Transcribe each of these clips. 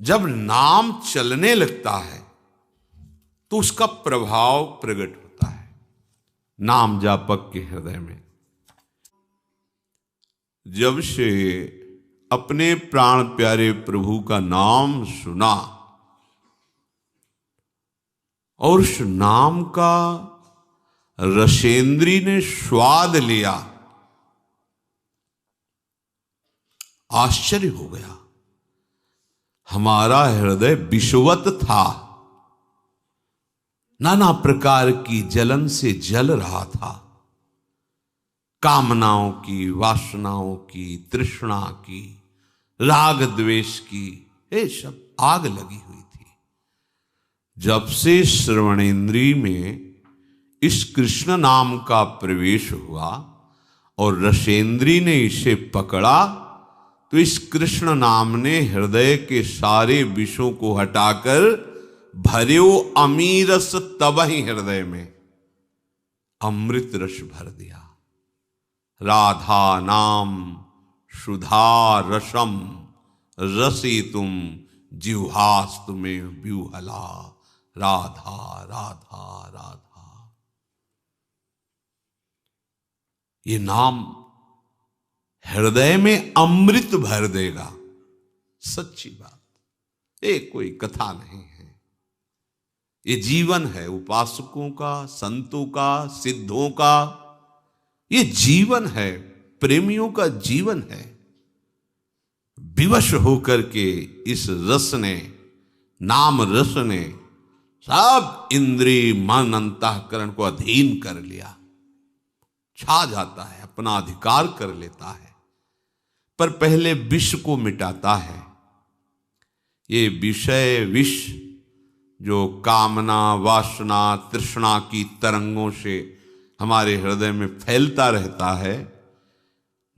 जब नाम चलने लगता है तो उसका प्रभाव प्रकट होता है नाम जापक के हृदय में। जब से अपने प्राण प्यारे प्रभु का नाम सुना और उस नाम का रसेंद्री ने स्वाद लिया, आश्चर्य हो गया। हमारा हृदय विषवत था, नाना प्रकार की जलन से जल रहा था, कामनाओं की, वासनाओं की, तृष्णा की, राग द्वेष की, ये सब आग लगी हुई थी। जब से श्रवणेन्द्रिय में इस कृष्ण नाम का प्रवेश हुआ और रसेंद्री ने इसे पकड़ा तो इस कृष्ण नाम ने हृदय के सारे विषों को हटाकर भर्यो अमीरस तब ही हृदय में अमृत रस भर दिया। राधा नाम सुधा रसम रसितुम जिह्वास्तु में व्यूहला। राधा राधा राधा, ये नाम हृदय में अमृत भर देगा। सच्ची बात, ये कोई कथा नहीं है, ये जीवन है उपासकों का, संतों का, सिद्धों का। ये जीवन है, प्रेमियों का जीवन है। विवश होकर के इस रस ने, नाम रस ने सब इंद्रिय मन अंतःकरण को अधीन कर लिया, छा जाता है, अपना अधिकार कर लेता है। पर पहले विष को मिटाता है। ये विषय विष जो कामना, वासना, तृष्णा की तरंगों से हमारे हृदय में फैलता रहता है,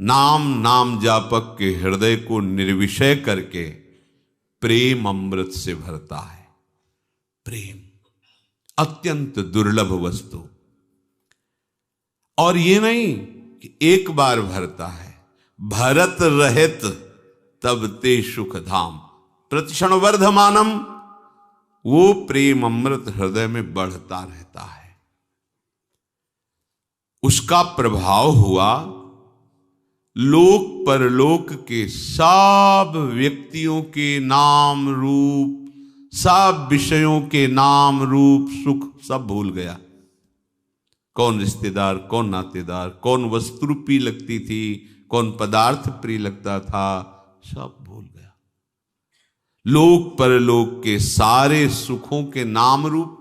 नाम जापक के हृदय को निर्विषय करके प्रेम अमृत से भरता है। प्रेम अत्यंत दुर्लभ वस्तु, और ये नहीं कि एक बार भरता है, भरत रहित तब ते सुख धाम प्रतिक्षण वर्धमानम। वो प्रेम अमृत हृदय में बढ़ता रहता है। उसका प्रभाव हुआ लोक परलोक के सब व्यक्तियों के नाम रूप, सब विषयों के नाम रूप सुख सब भूल गया। कौन रिश्तेदार, कौन नातेदार, कौन वस्तु प्रिय लगती थी, कौन पदार्थ प्रिय लगता था, सब भूल गया। लोक परलोक के सारे सुखों के नाम रूप,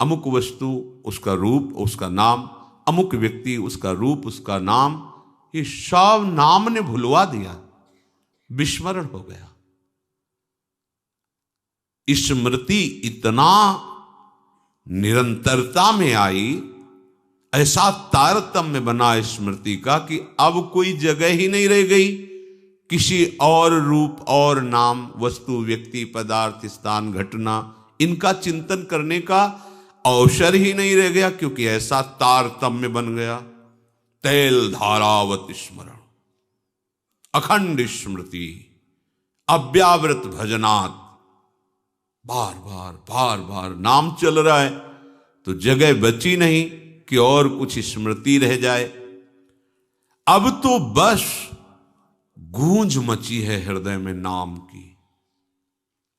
अमुक वस्तु उसका रूप उसका नाम, अमुक व्यक्ति उसका रूप उसका नाम, ये सब नाम ने भुलवा दिया, विस्मरण हो गया। स्मृति इतना निरंतरता में आई, ऐसा तारतम्य बना स्मृति का कि अब कोई जगह ही नहीं रह गई किसी और रूप और नाम, वस्तु, व्यक्ति, पदार्थ, स्थान, घटना, इनका चिंतन करने का अवसर ही नहीं रह गया, क्योंकि ऐसा तारतम्य बन गया। तैल धारावत स्मरण, अखंड स्मृति, अव्यावृत भजनात्, बार बार नाम चल रहा है तो जगह बची नहीं कि और कुछ स्मृति रह जाए। अब तो बस गूंज मची है हृदय में नाम की,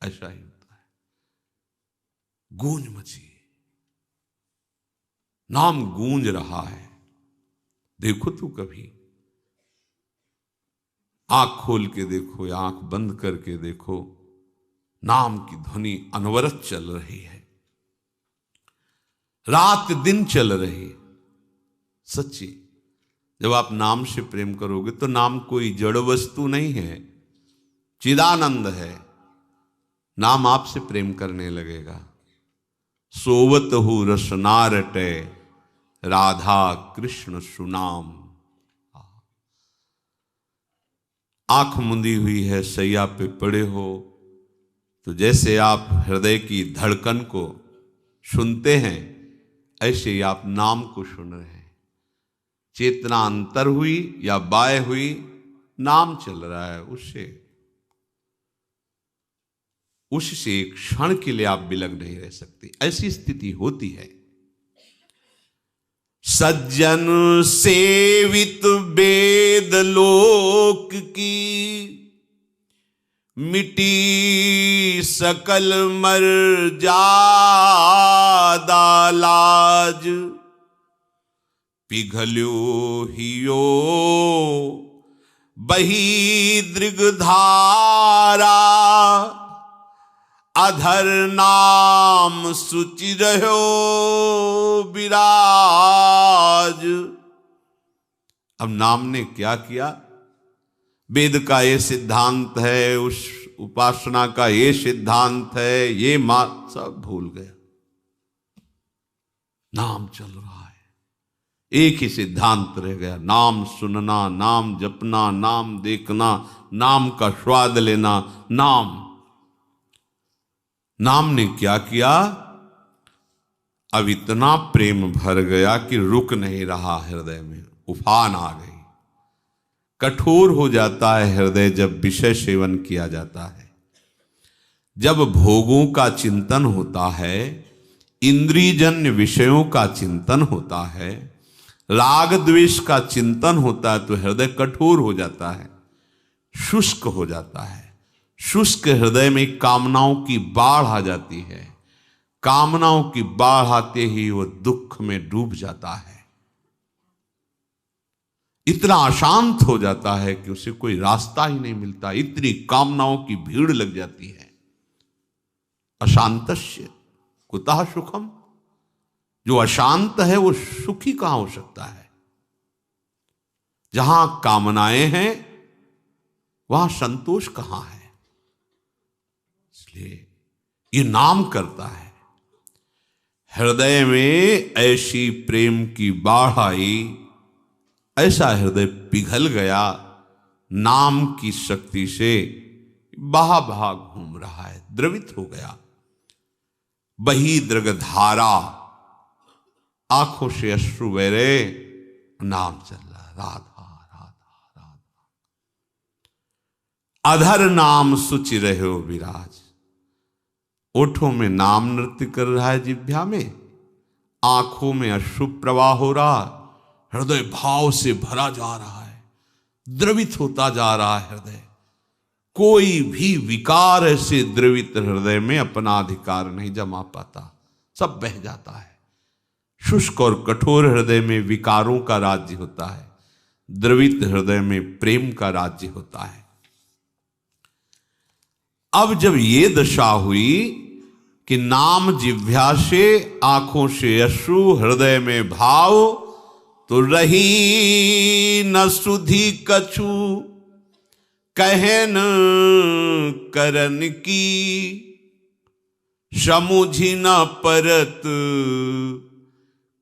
ऐसा ही होता है, गूंज मची, नाम गूंज रहा है। देखो तो कभी आंख खोल के देखो या आंख बंद करके देखो, नाम की ध्वनि अनवरत चल रही है, रात दिन चल रही है। सच्ची, जब आप नाम से प्रेम करोगे तो नाम कोई जड़ वस्तु नहीं है, चिदानंद है। नाम आपसे प्रेम करने लगेगा। सोवत हु रसना रटे राधा कृष्ण सुनाम। आंख मुंदी हुई है, सैया पे पड़े हो, तो जैसे आप हृदय की धड़कन को सुनते हैं, ऐसे ही आप नाम को सुन रहे हैं। चेतना अंतर हुई या बाय हुई, नाम चल रहा है उससे। उससे एक क्षण के लिए आप विलग नहीं रह सकते। ऐसी स्थिति होती है। सज्जन सेवित वेद लोक की, मिटी सकल मर्यादा लाज, पिघल्यो हियो बही दृगधारा, अधर नाम सुचि रहो विराज। अब नाम ने क्या किया? वेद का ये सिद्धांत है, उस उपासना का ये सिद्धांत है, ये सब भूल गया। नाम चल रहा है, एक ही सिद्धांत रह गया, नाम सुनना, नाम जपना, नाम देखना, नाम का स्वाद लेना। नाम ने क्या किया? अब इतना प्रेम भर गया कि रुक नहीं रहा हृदय में, उफान आ गई। कठोर हो जाता है हृदय जब विषय सेवन किया जाता है, जब भोगों का चिंतन होता है, इंद्रियजन्य विषयों का चिंतन होता है, राग द्वेष का चिंतन होता है, तो हृदय कठोर हो जाता है, शुष्क हो जाता है। शुष्क हृदय में कामनाओं की बाढ़ आ जाती है। कामनाओं की बाढ़ आते ही वो दुख में डूब जाता है, इतना अशांत हो जाता है कि उसे कोई रास्ता ही नहीं मिलता। इतनी कामनाओं की भीड़ लग जाती है। अशांतस्य कुतः सुखम, जो अशांत है वो सुखी कहां हो सकता है? जहां कामनाएं हैं वहां संतोष कहां है? इसलिए ये नाम करता है। हृदय में ऐसी प्रेम की बाढ़ आई, ऐसा हृदय पिघल गया नाम की शक्ति से, बहा बहा घूम रहा है, द्रवित हो गया। बही दृगधारा, आंखों से अश्रु बह रहे, नाम चल रहा, राधा राधा राधा। अधर नाम सुचि रहे विराज, ओठों में नाम नृत्य कर रहा है, जिह्वा में, आंखों में अश्रु प्रवाह हो रहा, हृदय भाव से भरा जा रहा है, द्रवित होता जा रहा है हृदय। कोई भी विकार ऐसे द्रवित हृदय में अपना अधिकार नहीं जमा पाता, सब बह जाता है। शुष्क और कठोर हृदय में विकारों का राज्य होता है, द्रवित हृदय में प्रेम का राज्य होता है। अब जब ये दशा हुई कि नाम जिह्वा से, आंखों से अश्रु, हृदय में भाव, तो रही न सुधि कछु कहन करन की, समुझी न परत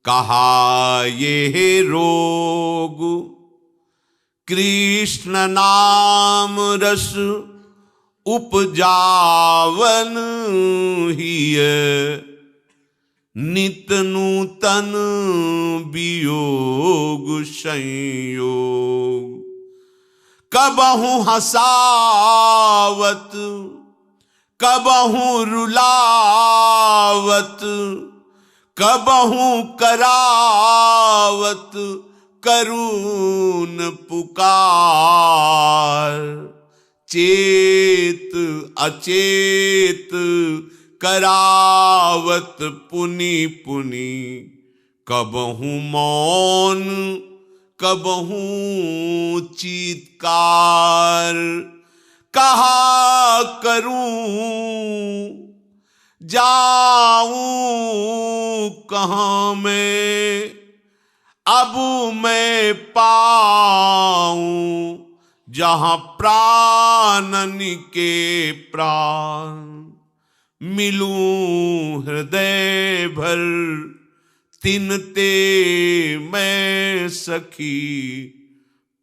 कहा ये रोग, कृष्ण नाम रस उपजावन हिय, नित नूतन वियोग संयोग, कबहु हसावत कबहु रुलावत, कबहु करावत करुण पुकार, चेत अचेत करावत पुनि पुनि, कबहु मौन कबहु चीत्कार, कहा करूं जाऊं कहां मैं, अब मैं पाऊं जहां प्राणन के प्राण, मिलूं हृदय भर तिनते मैं सखी,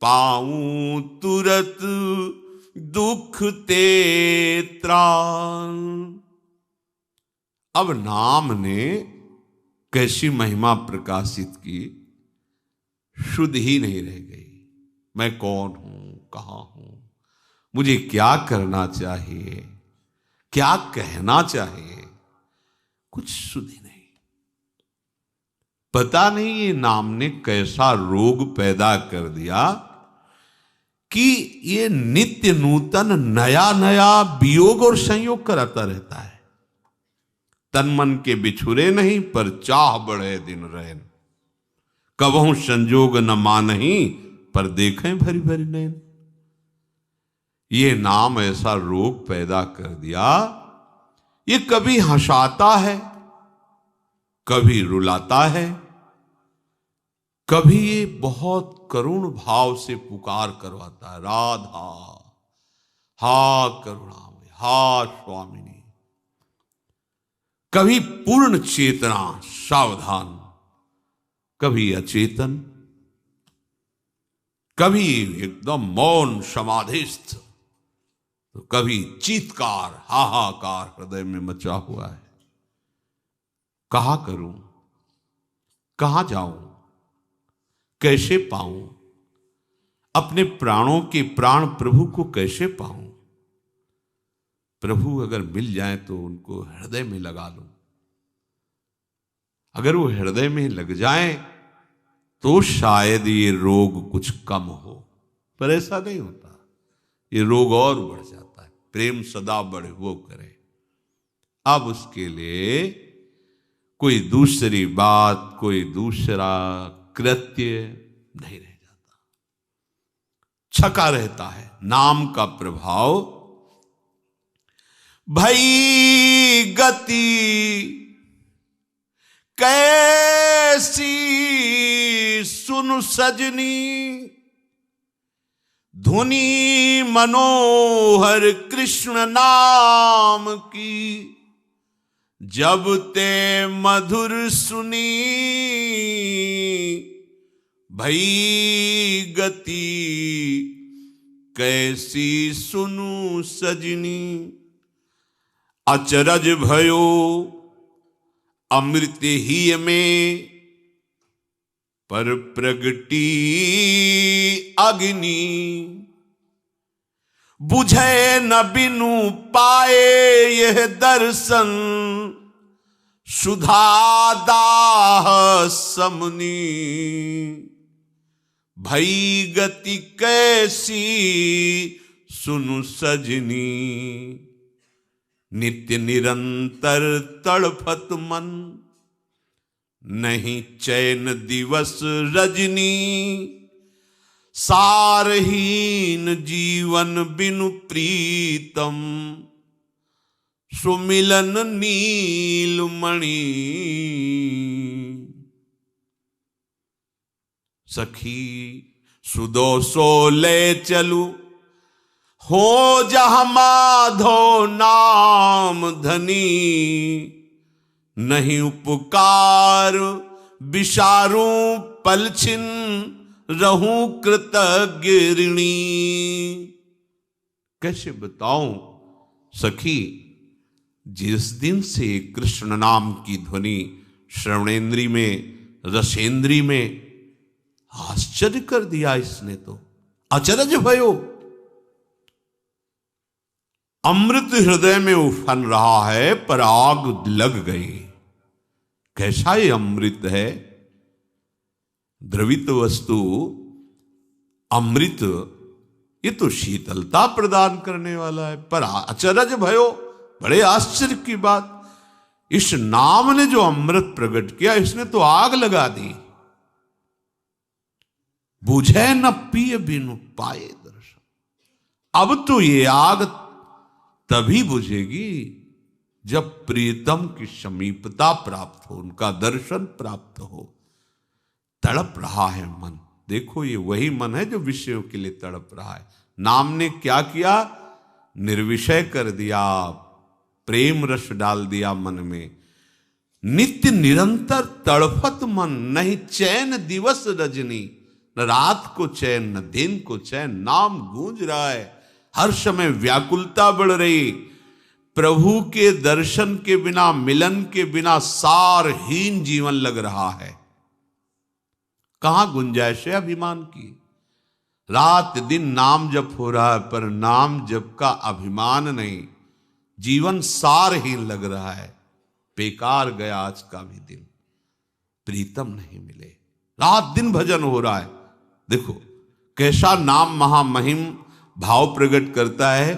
पाऊं तुरत दुख ते त्राण। अब नाम ने कैसी महिमा प्रकाशित की, शुद्ध ही नहीं रह गई। मैं कौन हूं, कहां हूं, मुझे क्या करना चाहिए, क्या कहना चाहिए, कुछ सुधी नहीं। पता नहीं ये नाम ने कैसा रोग पैदा कर दिया कि ये नित्य नूतन नया नया वियोग और संयोग कराता रहता है। तन मन के बिछुरे नहीं, पर चाह बढ़े दिन रैन। कबहू संजोग न मानही, पर देखें भरी भरी नैन। ये नाम ऐसा रोग पैदा कर दिया, ये कभी हंसाता है, कभी रुलाता है, कभी ये बहुत करुण भाव से पुकार करवाता है, राधा हा करुणामय, हा स्वामिनी। कभी पूर्ण चेतना सावधान, कभी अचेतन, कभी एकदम मौन समाधिस्थ, तो कभी चीत्कार हाहाकार हृदय में मचा हुआ है। कहा करूं, कहां जाऊं, कैसे पाऊं, अपने प्राणों के प्राण प्रभु को कैसे पाऊं। प्रभु अगर मिल जाए तो उनको हृदय में लगा लूं। अगर वो हृदय में लग जाए तो शायद ये रोग कुछ कम हो, पर ऐसा नहीं होता, ये रोग और बढ़ जाता है। प्रेम सदा बढ़े वो करे। अब उसके लिए कोई दूसरी बात, कोई दूसरा कृत्य नहीं रह जाता, छका रहता है। नाम का प्रभाव भई गति कैसी सुन सजनी, धुनी मनोहर कृष्ण नाम की, जब ते मधुर सुनी। भई गति कैसी सुनु सजनी, अचरज भयो अमृत ही में, पर प्रगटी अग्नि, बुझे न बिनु पाए यह दर्शन, सुधा दाह समनी। भई गति कैसी सुनु सजनी, नित्य निरंतर तड़फत मन, नहीं चैन दिवस रजनी। सारहीन जीवन बिनु प्रीतम, सुमिलन नीलमणि। सखी सुदोषो ले चलू, हो जहाँ माधो नाम धनी। नहीं उपकार विसारू पलछिन, रहूं कृतज्ञ ऋणी। कैसे बताऊं सखी, जिस दिन से कृष्ण नाम की ध्वनि श्रवणेन्द्री में, रसेंद्री में आश्चर्य कर दिया इसने, तो अचरज भयो। अमृत हृदय में उफन रहा है, पर आग लग गई। कैसा ये अमृत है, द्रवित वस्तु अमृत, ये तो शीतलता प्रदान करने वाला है, पर अचरज भयो, बड़े आश्चर्य की बात। इस नाम ने जो अमृत प्रकट किया, इसने तो आग लगा दी। बुझे न पिय बिनु पाए दर्शन। अब तो ये आग तभी बुझेगी जब प्रीतम की समीपता प्राप्त हो, उनका दर्शन प्राप्त हो। तड़प रहा है मन, देखो ये वही मन है जो विषयों के लिए तड़प रहा है। नाम ने क्या किया, निर्विषय कर दिया, प्रेम रस डाल दिया मन में। नित्य निरंतर तड़फत मन, नहीं चैन दिवस रजनी। न रात को चैन, न दिन को चैन। नाम गूंज रहा है, हर समय व्याकुलता बढ़ रही। प्रभु के दर्शन के बिना, मिलन के बिना सारहीन जीवन लग रहा है। कहां गुंजाइश है अभिमान की। रात दिन नाम जप हो रहा है, पर नाम जप का अभिमान नहीं। जीवन सारहीन लग रहा है, बेकार गया आज का भी दिन, प्रीतम नहीं मिले। रात दिन भजन हो रहा है। देखो कैसा नाम महामहिम भाव प्रकट करता है।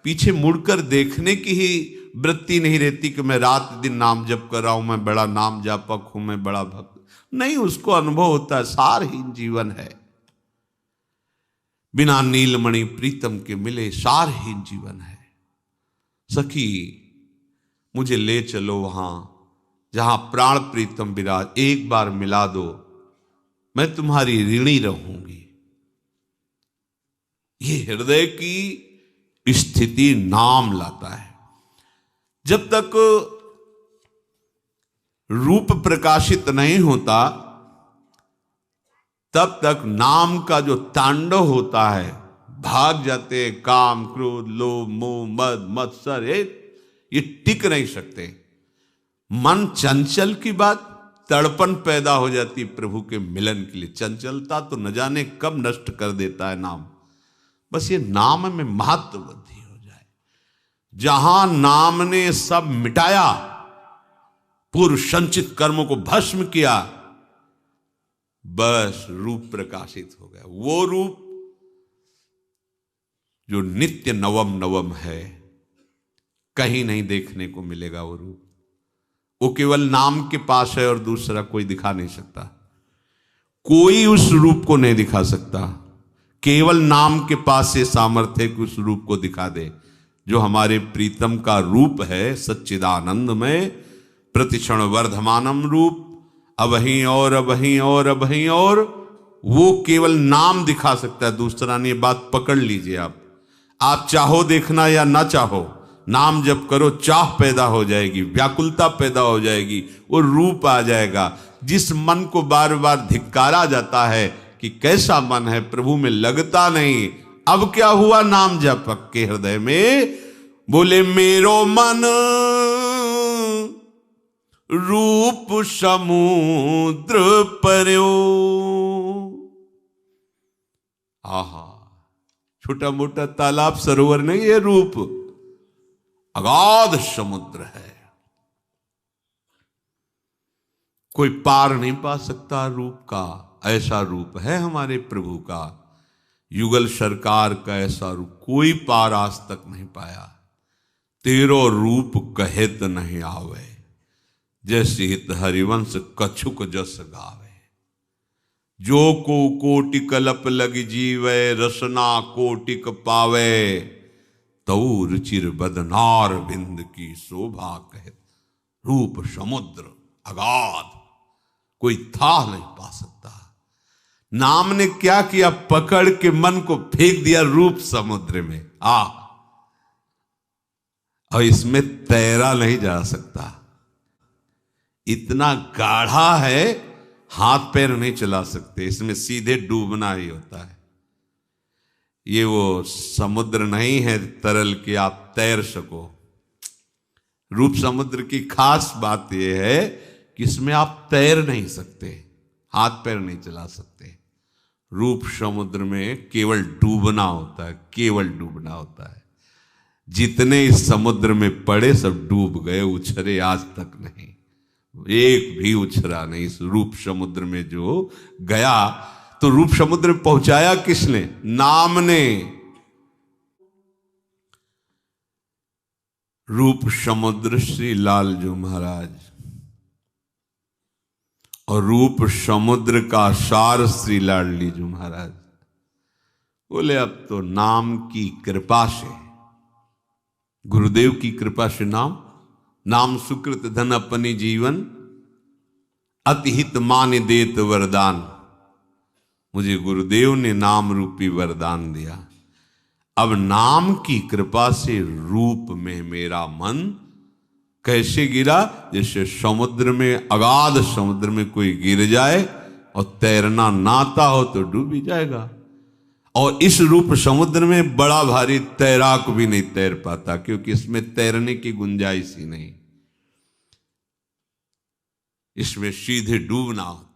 पीछे मुड़कर देखने की ही वृत्ति नहीं रहती कि मैं रात दिन नाम जप कर रहा हूं, मैं बड़ा नाम जापक हूं, मैं बड़ा भक्त नहीं। उसको अनुभव होता है सारहीन जीवन है, बिना नीलमणि प्रीतम के मिले सारहीन जीवन है। सखी मुझे ले चलो वहां जहां प्राण प्रीतम विराज, एक बार मिला दो, मैं तुम्हारी ऋणी रहूंगी। ये हृदय की स्थिति नाम लाता है। जब तक रूप प्रकाशित नहीं होता तब तक नाम का जो तांडव होता है, भाग जाते हैं काम क्रोध लोभ मोह मद मत्सर, ये टिक नहीं सकते। मन चंचल की बात, तड़पन पैदा हो जाती प्रभु के मिलन के लिए। चंचलता तो न जाने कब नष्ट कर देता है नाम। बस ये नाम में महत्व वृद्धि हो जाए। जहां नाम ने सब मिटाया, पूर्व संचित कर्मों को भस्म किया, बस रूप प्रकाशित हो गया। वो रूप जो नित्य नवम नवम है, कहीं नहीं देखने को मिलेगा वो रूप। वो केवल नाम के पास है और दूसरा कोई दिखा नहीं सकता। कोई उस रूप को नहीं दिखा सकता। केवल नाम के पास से सामर्थ्य कि उस रूप को दिखा दे। जो हमारे प्रीतम का रूप है सच्चिदानंद में, प्रतिक्षण वर्धमानम रूप, अबहीं और अबहीं और अबहीं और, वो केवल नाम दिखा सकता है, दूसरा नहीं। बात पकड़ लीजिए आप चाहो देखना या ना चाहो, नाम जप करो, चाह पैदा हो जाएगी, व्याकुलता पैदा हो जाएगी, वो रूप आ जाएगा। जिस मन को बार बार धिक्कारा जाता है कि कैसा मन है, प्रभु में लगता नहीं, अब क्या हुआ नाम जपक के हृदय में, बोले मेरो मन रूप समुद्र पर्यो। आहा, छोटा मोटा तालाब सरोवर नहीं, ये रूप अगाध समुद्र है। कोई पार नहीं पा सकता रूप का। ऐसा रूप है हमारे प्रभु का। युगल सरकार का ऐसा रूप कोई पार आज तक नहीं पाया। तेरो रूप कहेत नहीं आवे, जैसे हित हरिवंश कछुक जस गावे। जो को कोटि कलप लग जीवे, रसना कोटिक पावे। तऊ रुचिर बदनार बिंद की शोभा कहत। रूप समुद्र अगाध, कोई था नहीं पा सकता। नाम ने क्या किया, पकड़ के मन को फेंक दिया रूप समुद्र में। और इसमें तैरा नहीं जा सकता, इतना गाढ़ा है, हाथ पैर नहीं चला सकते, इसमें सीधे डूबना ही होता है। ये वो समुद्र नहीं है तरल कि आप तैर सको। रूप समुद्र की खास बात यह है कि इसमें आप तैर नहीं सकते, हाथ पैर नहीं चला सकते। रूप समुद्र में केवल डूबना होता है, केवल डूबना होता है। जितने इस समुद्र में पड़े सब डूब गए, उछरे आज तक नहीं, एक भी उछरा नहीं। इस रूप समुद्र में जो गया, तो रूप समुद्र में पहुंचाया किसने? नाम ने। रूप समुद्र श्री लाल जो महाराज, और रूप समुद्र का सार श्री लाडली जो महाराज। बोले अब तो नाम की कृपा से, गुरुदेव की कृपा से, नाम सुकृत धन अपनी जीवन, अतिहित मान देत वरदान। मुझे गुरुदेव ने नाम रूपी वरदान दिया। अब नाम की कृपा से रूप में मेरा मन कैसे गिरा? जैसे समुद्र में, अगाध समुद्र में कोई गिर जाए और तैरना ना आता हो तो डूब ही जाएगा। और इस रूप समुद्र में बड़ा भारी तैराक भी नहीं तैर पाता, क्योंकि इसमें तैरने की गुंजाइश ही नहीं, इसमें सीधे डूबना होता।